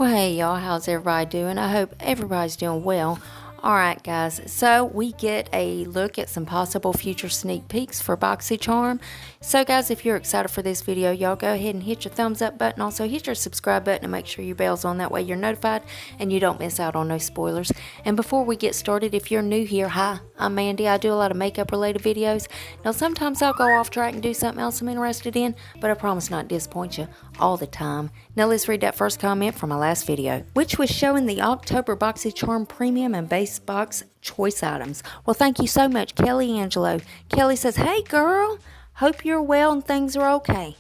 Well, hey y'all, how's everybody doing? I hope everybody's doing well. Alright guys, so we get a look at some possible future sneak peeks for BoxyCharm. So guys, if you're excited for this video, y'all go ahead and hit your thumbs up button. Also hit your subscribe button and make sure your bell's on. That way you're notified and you don't miss out on no spoilers. And before we get started, if you're new here, hi, I'm Mandy. I do a lot of makeup related videos. Now sometimes I'll go off track and do something else I'm interested in, but I promise not to disappoint you all the time. Now let's read that first comment from my last video, which was showing the October BoxyCharm Premium and Base Box choice items. Well, thank you so much, Kelly Angelo. Kelly says, hey girl, hope you're well and things are okay.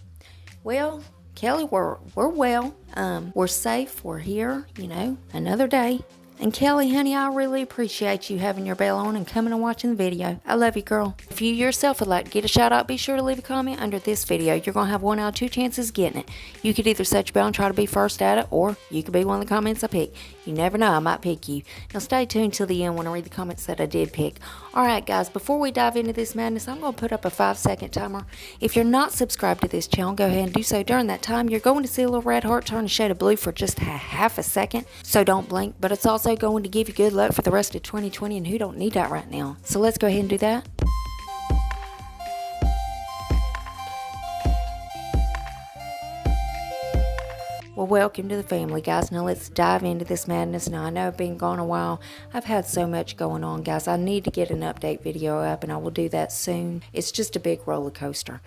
Well, Kelly, we're well. We're safe. We're here, another day. And Kelly, honey, I really appreciate you having your bell on and coming and watching the video. I love you, girl. If you yourself would like to get a shout out, be sure to leave a comment under this video. You're going to have 1 out of 2 chances of getting it. You could either set your bell and try to be first at it, or you could be one of the comments I pick. You never know, I might pick you. Now stay tuned till the end when I read the comments that I did pick. Alright guys, before we dive into this madness, I'm going to put up a 5-second timer. If you're not subscribed to this channel, go ahead and do so. During that time, you're going to see a little red heart turn a shade of blue for just half a second. So don't blink, but it's also going to give you good luck for the rest of 2020, and who don't need that right now? So let's go ahead and do that. Well, welcome to the family, guys. Now let's dive into this madness. Now I know I've been gone a while. I've had so much going on, guys. I need to get an update video up, and I will do that soon. It's just a big roller coaster.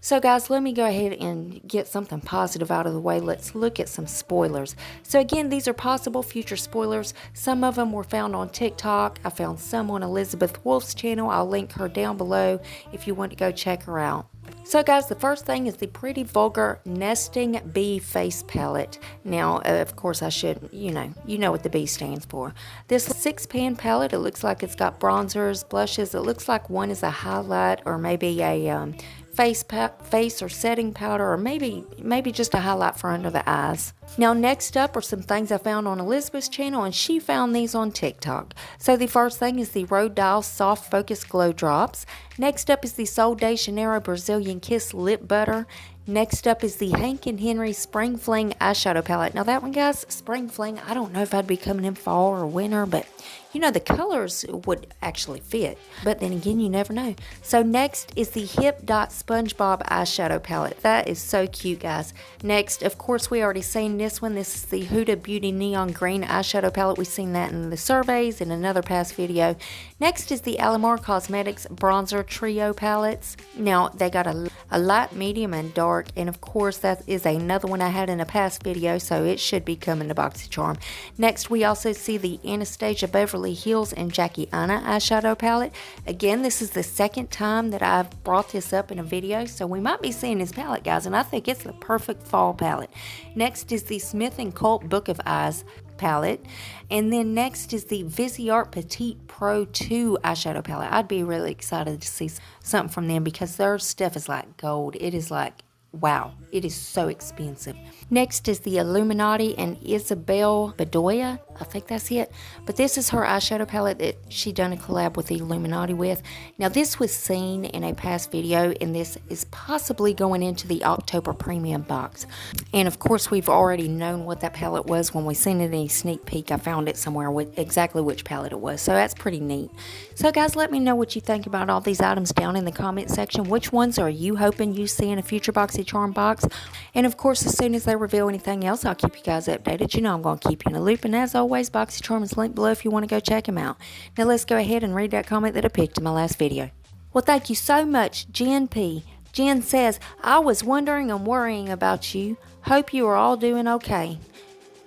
So guys, let me go ahead and get something positive out of the way. Let's look at some spoilers. So again, these are possible future spoilers. Some of them were found on TikTok. I found some on Elizabeth Wolf's channel. I'll link her down below if you want to go check her out. So guys, the first thing is the Pretty Vulgar Nesting Bee Face Palette. Now, of course, I should, you know what the B stands for. This 6-pan palette, it looks like it's got bronzers, blushes. It looks like one is a highlight or maybe a face or setting powder, or maybe just a highlight for under the eyes. Now next up are some things I found on Elizabeth's channel, and she found these on TikTok. So the first thing is the Rhode Dial Soft Focus Glow Drops. Next up is the Sol de Janeiro Brazilian Kiss Lip Butter. Next up is the Hank and Henry Spring Fling Eyeshadow Palette. Now that one, guys, Spring Fling, I don't know if I'd be coming in fall or winter, but the colors would actually fit. But then again, you never know. So next is the Hip Dot SpongeBob Eyeshadow Palette. That is so cute, guys. Next, of course, we already seen this one. This is the Huda Beauty Neon Green Eyeshadow Palette. We've seen that in the surveys in another past video. Next is the Alamar Cosmetics Bronzer Trio Palettes. Now, they got a light, medium, and dark. And of course, that is another one I had in a past video, so it should be coming to BoxyCharm. Next, we also see the Anastasia Beverly Hills and Jackie Aina eyeshadow palette. Again, this is the second time that I've brought this up in a video, so we might be seeing this palette, guys, and I think it's the perfect fall palette. Next is the Smith & Cult Book of Eyes palette, and then next is the Viseart Petite Pro 2 eyeshadow palette. I'd be really excited to see something from them because their stuff is like gold. It is like, wow, it is so expensive. Next is the Illuminati and Isabel Bedoya. I think that's it. But this is her eyeshadow palette that she done a collab with the Illuminati with. Now this was seen in a past video, and this is possibly going into the October premium box. And of course, we've already known what that palette was when we seen it in a sneak peek. I found it somewhere with exactly which palette it was. So that's pretty neat. So guys, let me know what you think about all these items down in the comment section. Which ones are you hoping you see in a future BoxyCharm box? And of course, as soon as they reveal anything else, I'll keep you guys updated. I'm going to keep you in the loop. And as always, BoxyCharm is linked below if you want to go check them out. Now let's go ahead and read that comment that I picked in my last video. Well, thank you so much, Jen P. Jen says, I was wondering and worrying about you. Hope you are all doing okay.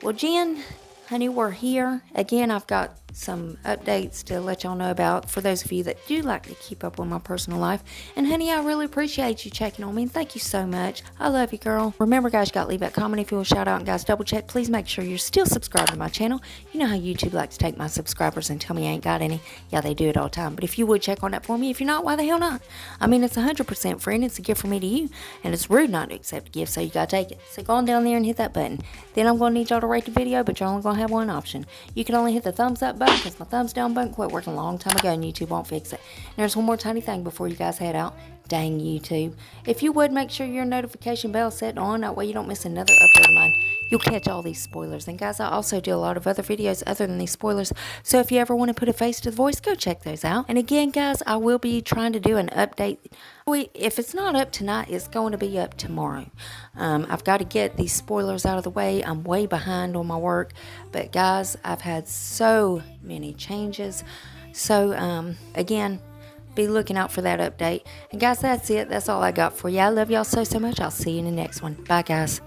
Well, Jen, honey, we're here. Again, I've got some updates to let y'all know about for those of you that do like to keep up with my personal life. And honey, I really appreciate you checking on me. Thank you so much. I love you, girl. Remember, guys, you got to leave that comment if you want a shout out. And guys, double check. Please make sure you're still subscribed to my channel. You know how YouTube likes to take my subscribers and tell me I ain't got any. Yeah, they do it all the time. But if you would check on that for me, if you're not, why the hell not? I mean, it's 100% free, and it's a gift from me to you. And it's rude not to accept a gift, so you got to take it. So go on down there and hit that button. Then I'm going to need y'all to rate the video, but you're only going to have one option. You can only hit the thumbs up button because my thumbs down button quit working a long time ago and YouTube won't fix it. And there's one more tiny thing before you guys head out. Dang YouTube. If you would, make sure your notification bell set on. That way you don't miss another upload of mine. You'll catch all these spoilers. And guys, I also do a lot of other videos other than these spoilers. So if you ever want to put a face to the voice, go check those out. And again, guys, I will be trying to do an update. If it's not up tonight, it's going to be up tomorrow. I've got to get these spoilers out of the way. I'm way behind on my work. But guys, I've had so many changes. So again, be looking out for that update. And guys, that's it. That's all I got for you. I love y'all so much. I'll see you in the next one. Bye, guys.